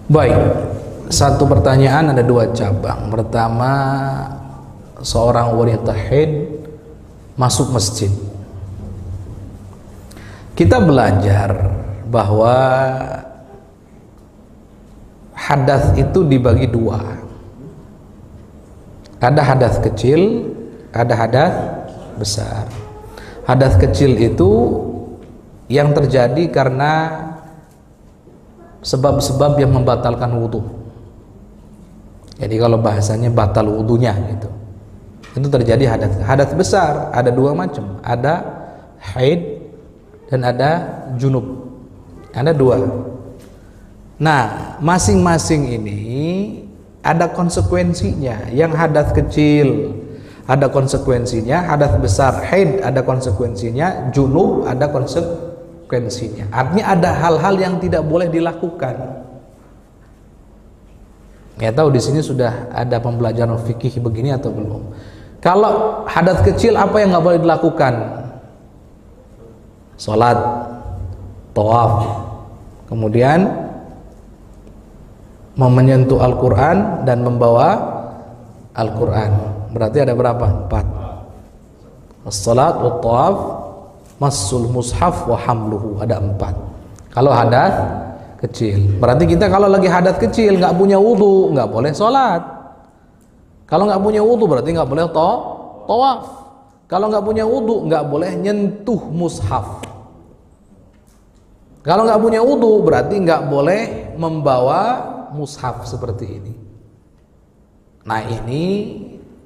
Baik, satu pertanyaan ada dua cabang. Pertama, seorang wanita haid masuk masjid. Kita belajar bahwa hadas itu dibagi dua. Ada hadas kecil, ada hadas besar. Hadas kecil itu yang terjadi karena sebab-sebab yang membatalkan wudhu. Jadi kalau bahasanya batal wudhunya gitu. Itu terjadi hadas. Hadas besar ada dua macam. Ada haid dan ada junub. Ada dua. Nah, masing-masing ini ada konsekuensinya. Yang hadas kecil ada konsekuensinya, hadas besar haid ada konsekuensinya, junub ada konsekuensinya. Artinya ada hal-hal yang tidak boleh dilakukan. Ya tahu di sini sudah ada pembelajaran fikih begini atau belum? Kalau hadas kecil apa yang nggak boleh dilakukan? Salat, tawaf, kemudian menyentuh Al-Quran dan membawa Al-Quran. Berarti ada berapa? 4. As-salat wa tawaf, massul mushaf wa hamluhu, ada 4. Kalau hadas kecil, berarti kita kalau lagi hadas kecil nggak punya wudu nggak boleh sholat. Kalau nggak punya wudu berarti nggak boleh tawaf. Kalau nggak punya wudu nggak boleh nyentuh mushaf. Kalau nggak punya wudu berarti nggak boleh membawa mushaf seperti ini. Nah ini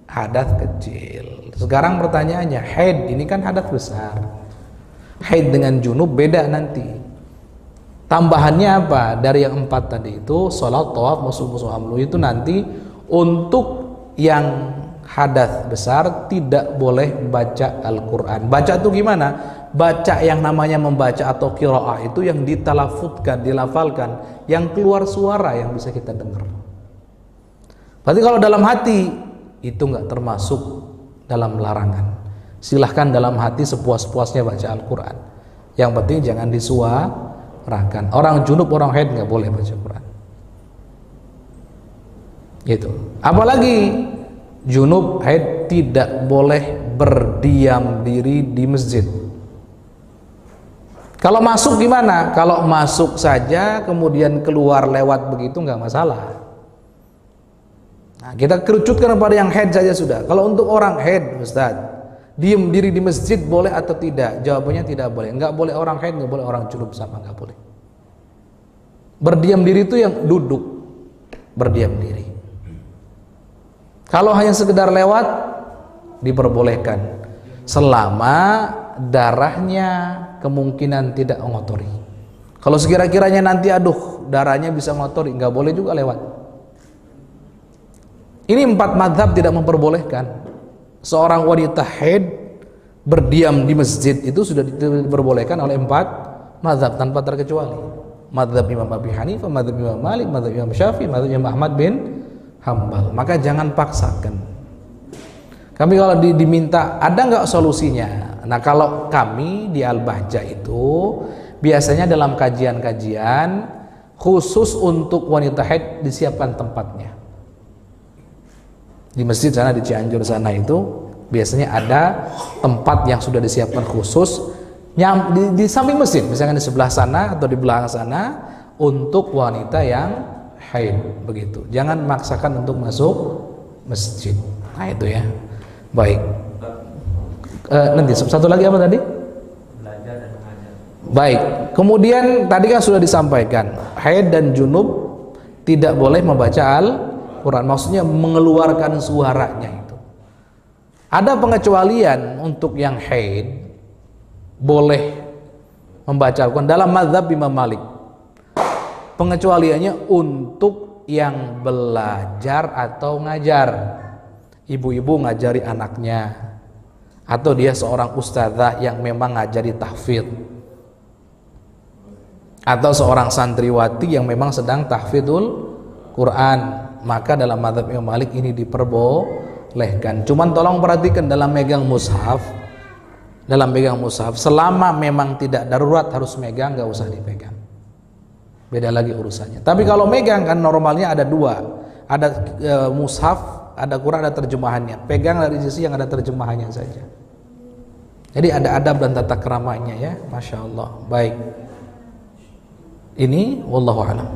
hadas kecil. Sekarang pertanyaannya, haid ini kan hadas besar. Haid dengan junub beda nanti. Tambahannya apa? Dari yang 4 tadi itu, sholat, tawaf, musuh hamlu itu nanti untuk yang hadas besar tidak boleh baca Al-Quran. Baca itu gimana? Baca yang namanya membaca atau qiraah itu yang ditalafutkan, dilafalkan, yang keluar suara yang bisa kita dengar. Berarti kalau dalam hati itu nggak termasuk dalam larangan. Silahkan dalam hati sepuas-puasnya baca Al-Quran. Yang penting jangan disuarakan. Orang junub, orang haid nggak boleh baca Quran. Gitu. Apalagi junub, haid tidak boleh berdiam diri di masjid. Kalau masuk gimana? Kalau masuk saja kemudian keluar lewat begitu nggak masalah. Nah, kita kerucutkan kepada yang haid saja sudah. Kalau untuk orang haid, Ustaz, diam diri di masjid boleh atau tidak? Jawabannya tidak boleh. Nggak boleh orang haid, nggak boleh orang junub sama, nggak boleh. Berdiam diri itu yang duduk, berdiam diri. Kalau hanya sekedar lewat diperbolehkan selama darahnya kemungkinan tidak mengotori. Kalau sekira-kiranya nanti aduh darahnya bisa mengotori, nggak boleh juga lewat. Ini 4 mazhab tidak memperbolehkan seorang wanita haid berdiam di masjid, itu sudah diperbolehkan oleh 4 mazhab tanpa terkecuali. Mazhab Imam Abi Hanifah, mazhab Imam Malik, mazhab Imam Syafi'i, mazhab Imam Ahmad bin Hambal. Maka jangan paksakan. Kami kalau diminta ada nggak solusinya? Nah kalau kami di Al-Bahjah itu biasanya dalam kajian-kajian khusus untuk wanita haid disiapkan tempatnya. Di masjid sana, di Cianjur sana itu biasanya ada tempat yang sudah disiapkan khusus yang di samping masjid, misalkan di sebelah sana atau di belakang sana untuk wanita yang haid begitu. Jangan memaksakan untuk masuk masjid. Nah itu ya. Baik. Nanti satu lagi apa tadi? Belajar dan mengajar. Baik. Kemudian tadi kan sudah disampaikan haid dan junub tidak boleh membaca Al-Quran. Maksudnya mengeluarkan suaranya itu. Ada pengecualian untuk yang haid boleh membaca Al-Quran dalam mazhab Imam Malik. Pengecualiannya untuk yang belajar atau ngajar. Ibu-ibu ngajari anaknya, atau dia seorang ustadzah yang memang ngajari tahfidz, atau seorang santriwati yang memang sedang tahfidzul Quran, maka dalam mazhab Imam Malik ini diperbolehkan. Cuman tolong perhatikan dalam megang mushaf, selama memang tidak darurat harus megang, nggak usah dipegang. beda lagi urusannya. Tapi kalau megang kan normalnya ada dua, ada mushaf, ada Quran, ada terjemahannya. Pegang dari sisi yang ada terjemahannya saja. Jadi ada adab dan tata keramanya ya, masya Allah. Baik. Ini wallahu a'lam.